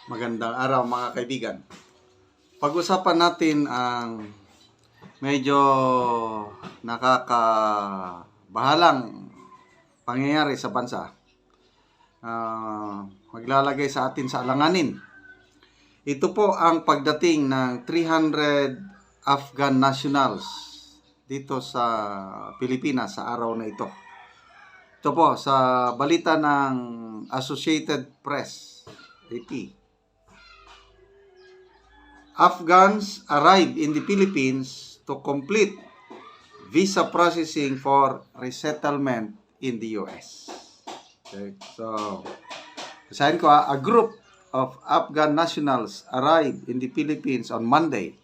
Magandang araw mga kaibigan. Pag-usapan natin ang medyo nakakabahalang pangyayari sa bansa. Maglalagay sa atin sa alanganin. Ito po ang pagdating ng 300 Afghan nationals dito sa Pilipinas sa araw na ito. Ito po sa balita ng Associated Press, AP. Afghans arrived in the Philippines to complete visa processing for resettlement in the US. Okay, so, basahin ko a group of Afghan nationals arrived in the Philippines on Monday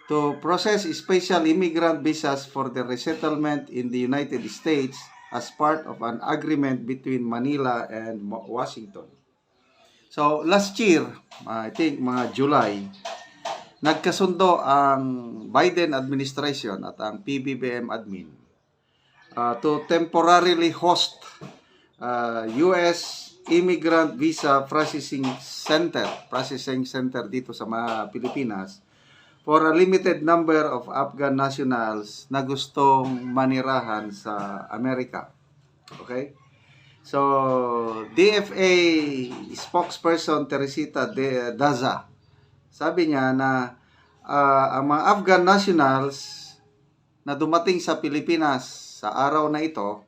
to process special immigrant visas for their resettlement in the United States as part of an agreement between Manila and Washington. So, last year, I think mga July, nagkasundo ang Biden administration at ang PBBM admin to temporarily host US Immigrant Visa Processing Center dito sa mga Pilipinas for a limited number of Afghan nationals na gustong manirahan sa Amerika. Okay? So, DFA spokesperson Teresita Daza, sabi niya na ang mga Afghan nationals na dumating sa Pilipinas sa araw na ito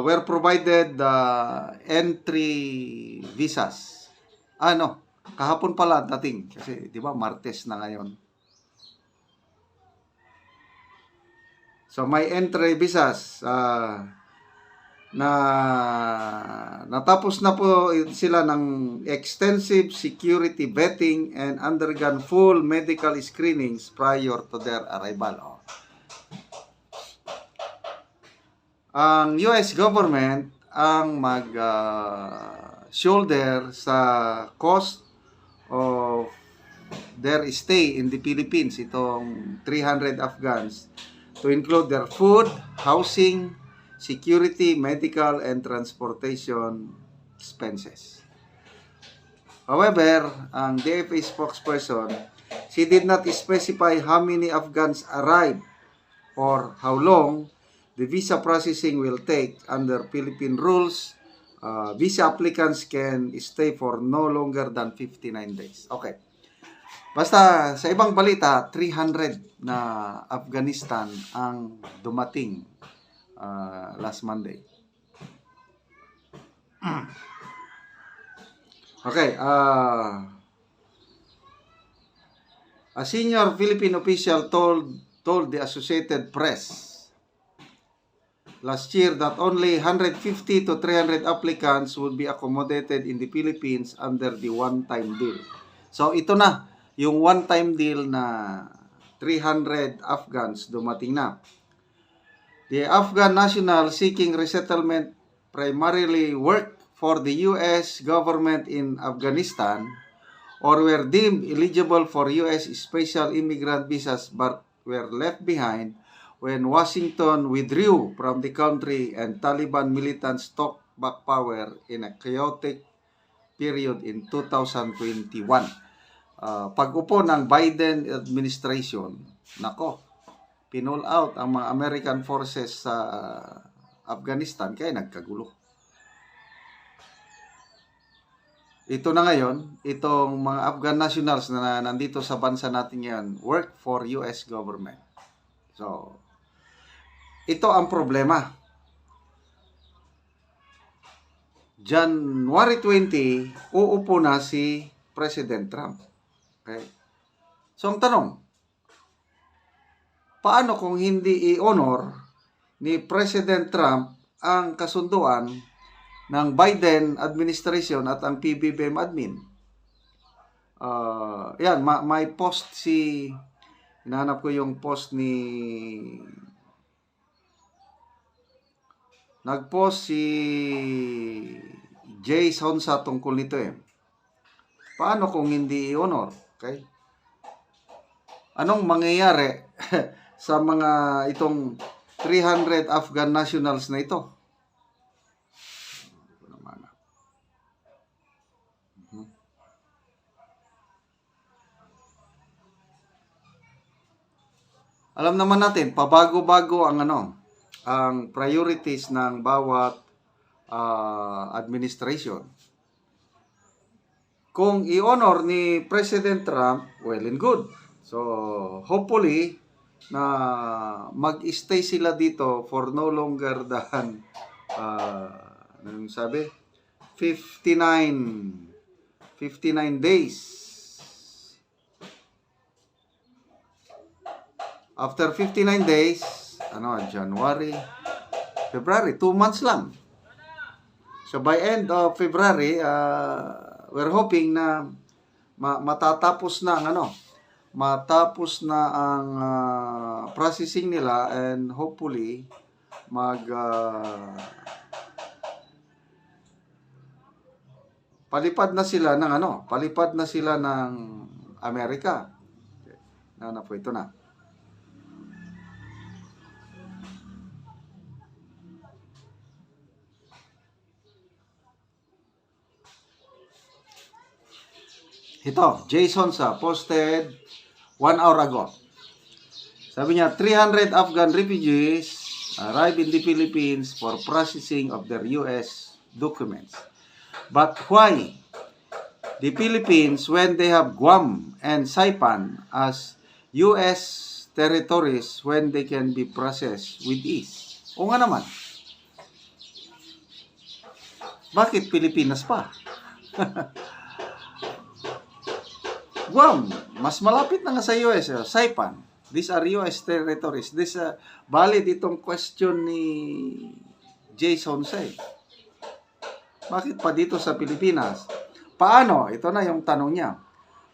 were provided entry visas. Kahapon pala dating kasi 'di ba Martes na ngayon. So may entry visas na natapos na po sila ng extensive security vetting and undergone full medical screenings prior to their arrival. Ang US government ang shoulder sa cost of their stay in the Philippines, itong 300 Afghans, to include their food, housing, security, medical, and transportation expenses. However, ang DFA spokesperson, she did not specify how many Afghans arrived or how long the visa processing will take. Under Philippine rules, visa applicants can stay for no longer than 59 days. Okay. Basta sa ibang balita, 300 na Afghanistan ang dumating last Monday. Okay, a senior Philippine official told the Associated Press last year that only 150 to 300 applicants would be accommodated in the Philippines under the one-time deal. So ito na, yung one-time deal na 300 Afghans dumating na. The Afghan national seeking resettlement primarily worked for the US government in Afghanistan or were deemed eligible for US special immigrant visas but were left behind when Washington withdrew from the country and Taliban militants took back power in a chaotic period in 2021. Pag-upo ng Biden administration, pinull out ang mga American forces sa Afghanistan kaya nagkagulo. Ito na ngayon, itong mga Afghan nationals na nandito sa bansa natin ngayon work for US government. So, ito ang problema. January 20, uupo na si President Trump. Okay? So, ang tanong, paano kung hindi i-honor ni President Trump ang kasunduan ng Biden administration at ang PBBM admin? May post hinahanap ko yung post nag-post si Jay Sonsa tungkol nito Paano kung hindi i-honor? Okay? Anong mangyayari sa mga itong 300 Afghan nationals na ito? Alam naman natin, pabago-bago ang ang priorities ng bawat administration. Kung i-honor ni President Trump, well and good. So, hopefully, na mag-stay sila dito for no longer than, anong sabi? 59 days. After 59 days, January, February, 2 months lang. So by end of February, we're hoping na matatapos na ang matapos na ang processing nila, and hopefully palipad na sila ng Amerika. Okay. Po ito na. Ito, Jason sa posted 1 hour ago. Sabi niya, 300 Afghan refugees arrived in the Philippines for processing of their U.S. documents. But why the Philippines, when they have Guam and Saipan as U.S. territories, when they can be processed with ease? O nga naman, bakit Pilipinas pa? Guam, mas malapit na nga sa US. Saipan, these are US territories. This valid itong question ni Jason Say. Bakit pa dito sa Pilipinas? Paano? Ito na yung tanong niya.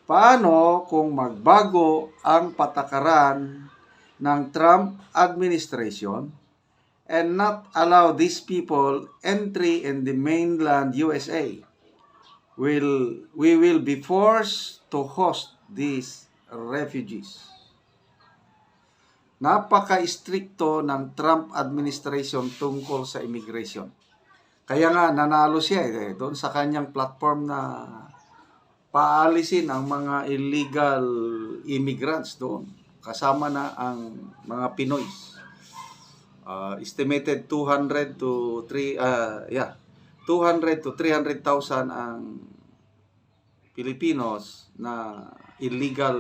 Paano kung magbago ang patakaran ng Trump administration and not allow these people entry in the mainland USA? We will be forced to host these refugees. Napaka-istrikto ng Trump administration tungkol sa immigration. Kaya nga nanalo siya doon sa kanyang platform na paalisin ang mga illegal immigrants doon. Kasama na ang mga Pinoy. Estimated 200 to 300,000 ang Filipinos na illegal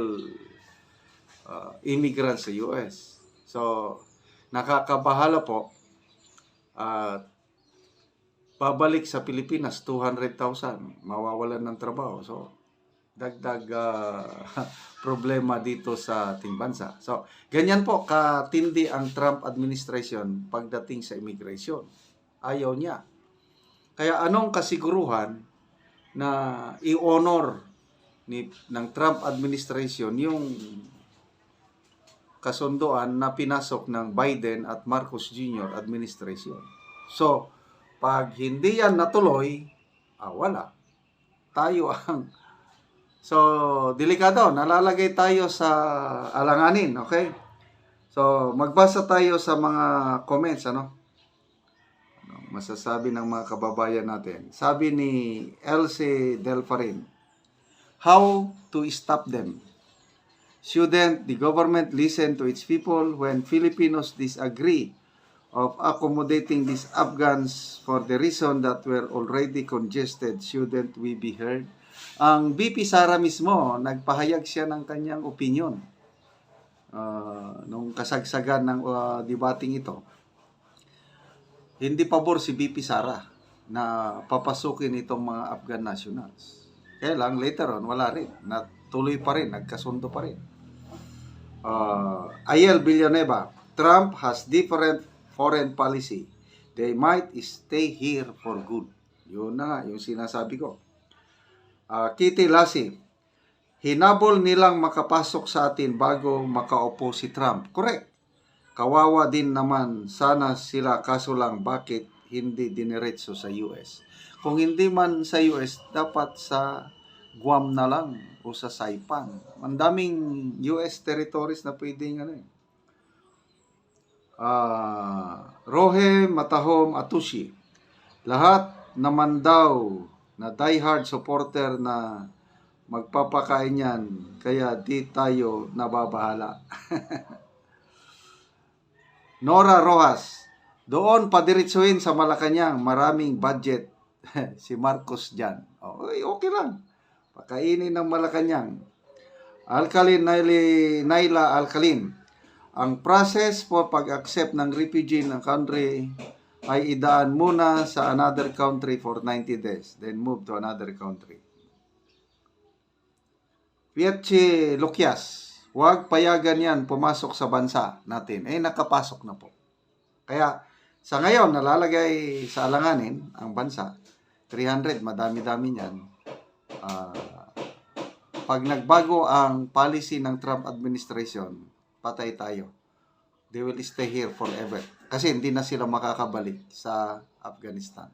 immigrants sa US. So, nakakabahala po. Babalik sa Pilipinas, 200,000. Mawawalan ng trabaho. So, dagdag problema dito sa ating bansa. So, ganyan po katindi ang Trump administration pagdating sa immigration. Ayaw niya. Kaya anong kasiguruhan na i-honor ng Trump administration yung kasunduan na pinasok ng Biden at Marcos Jr. administration. So, pag hindi yan natuloy, wala. Tayo ang... So, delikado. Nalalagay tayo sa alanganin, okay? So, magbasa tayo sa mga comments, masasabi ng mga kababayan natin. Sabi ni Elsie Delfarin, how to stop them? Shouldn't the government listen to its people when Filipinos disagree of accommodating these Afghans for the reason that we're already congested? Shouldn't we be heard? Ang BP Sara mismo, nagpahayag siya ng kanyang opinion nung kasagsagan ng debating ito. Hindi pabor si BP Sara na papasukin itong mga Afghan nationals. Kaya lang, later on, wala rin. Natuloy pa rin, nagkasundo pa rin. Ayel Villanueva, Trump has different foreign policy. They might stay here for good. Yun na nga, yung sinasabi ko. Kitty Lassie, hinabol nilang makapasok sa atin bago makaupo si Trump. Correct. Kawawa din naman sana sila, kaso lang bakit hindi diniretso sa US? Kung hindi man sa US, dapat sa Guam na lang o sa Saipan. Ang daming US territories na pwedeng Rohe Matahom Atushi, lahat naman daw na diehard supporter na magpapakain yan, kaya di tayo nababahala. Nora Rojas, doon padiretsuhin sa Malacanang, maraming budget. Si Marcos dyan. Okay lang. Pakainin ng Malacanang. Alcalin Naila Alcalin. Ang process for pag-accept ng refugee ng country ay idaan muna sa another country for 90 days, then move to another country. Pietchi Lucias, huwag payagan yan pumasok sa bansa natin. Nakapasok na po. Kaya, sa ngayon, nalalagay sa alanganin ang bansa. 300, madami-dami yan. Pag nagbago ang policy ng Trump administration, patay tayo. They will stay here forever. Kasi hindi na sila makakabalik sa Afghanistan.